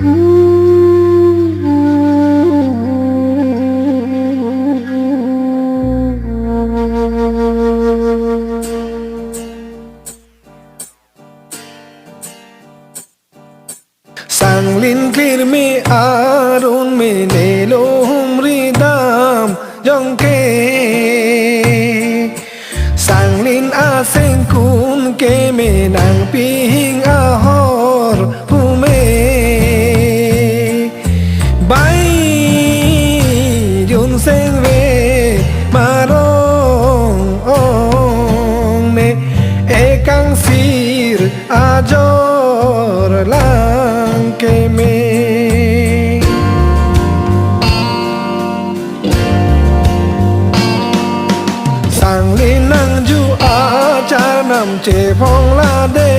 Sang lin clear me arun me nelo humridam jong ke sang lin aseng kun ke me nang ping ahor pume bai yun sen ve marong ong ne ekang sir ajor lang ke me sang lin nang ju a cha nam che phong la de